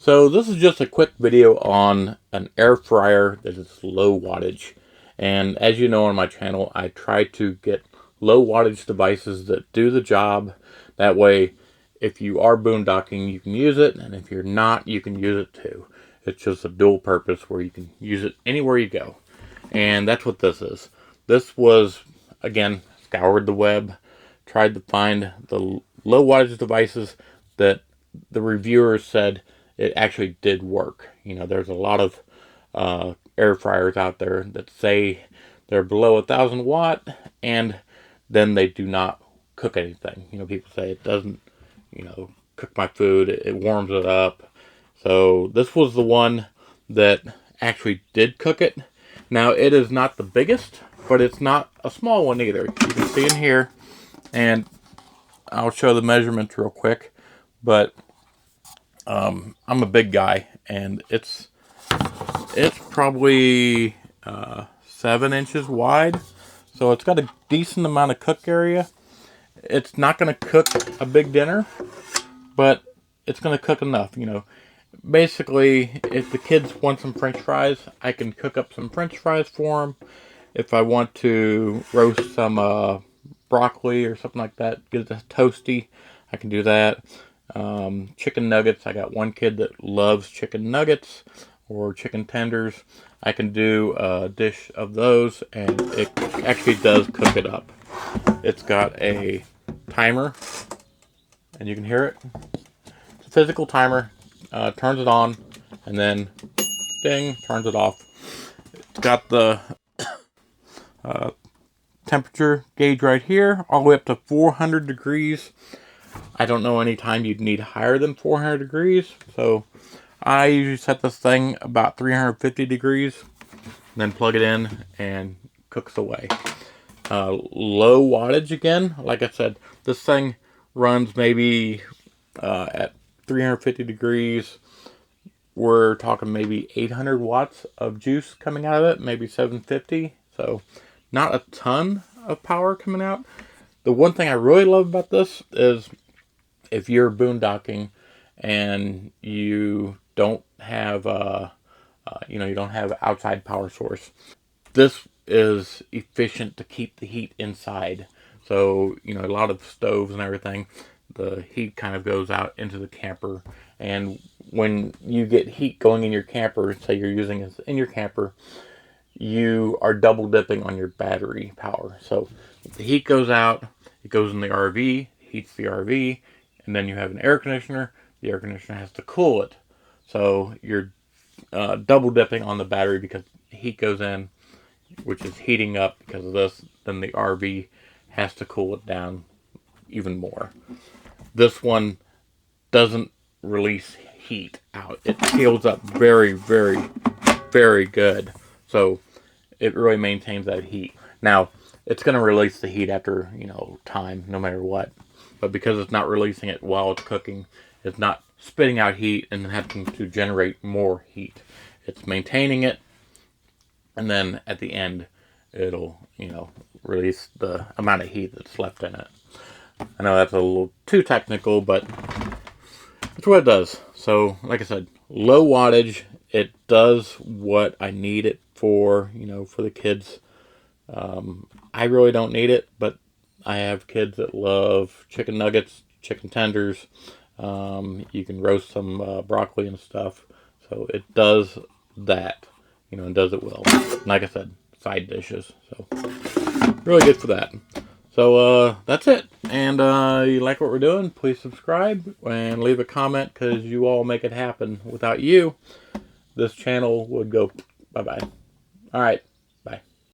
So this is just a quick video on an air fryer that is low wattage. And as you know on my channel, I try to get low wattage devices that do the job. That way, if you are boondocking, you can use it. And if you're not, you can use it too. It's just a dual purpose where you can use it anywhere you go. And that's what this is. This was, again, scoured the web, tried to find the low wattage devices that the reviewers said it actually did work. You know, there's a lot of air fryers out there that say they're below 1,000 watt and then they do not cook anything. You know, people say it doesn't, cook my food, it warms it up. So this was the one that actually did cook it. Now, it is not the biggest, but it's not a small one either. You can see in here, and I'll show the measurements real quick, but I'm a big guy, and it's probably 7 inches wide, so it's got a decent amount of cook area. It's not going to cook a big dinner, but it's going to cook enough. Basically, if the kids want some french fries, I can cook up some french fries for them. If I want to roast some broccoli or something like that, get it toasty, I can do that. Chicken nuggets, I got one kid that loves chicken nuggets or chicken tenders. I can do a dish of those, and it actually does cook it up. It's got a timer, and you can hear it. It's a physical timer. Turns it on, and then ding, turns it off. It's got the temperature gauge right here, all the way up to 400 degrees. I don't know any time you'd need higher than 400 degrees, so I usually set this thing about 350 degrees, then plug it in and cooks away. Low wattage again, like I said, this thing runs maybe at 350 degrees. We're talking maybe 800 watts of juice coming out of it, maybe 750. So not a ton of power coming out. The one thing I really love about this is if you're boondocking and you don't have you don't have outside power source, this is efficient to keep the heat inside. So, a lot of stoves and everything, the heat kind of goes out into the camper. And when you get heat going in your camper, say you're using this in your camper, you are double dipping on your battery power. So if the heat goes out, it goes in the RV, heats the RV, and then you have an air conditioner. The air conditioner has to cool it. So you're double dipping on the battery because heat goes in, which is heating up because of this. Then the RV has to cool it down even more. This one doesn't release heat out. It seals up very, very, very good. So it really maintains that heat. Now, it's going to release the heat after, time, no matter what. But because it's not releasing it while it's cooking, it's not spitting out heat and having to generate more heat. It's maintaining it, and then at the end, it'll, release the amount of heat that's left in it. I know that's a little too technical, but that's what it does. So, like I said, low wattage. It does what I need it for, for the kids. I really don't need it, but I have kids that love chicken nuggets, chicken tenders. You can roast some broccoli and stuff. So it does that, and does it well. Like I said, side dishes. So really good for that. So that's it. And you like what we're doing, please subscribe and leave a comment, because you all make it happen. Without you, this channel would go bye-bye. All right.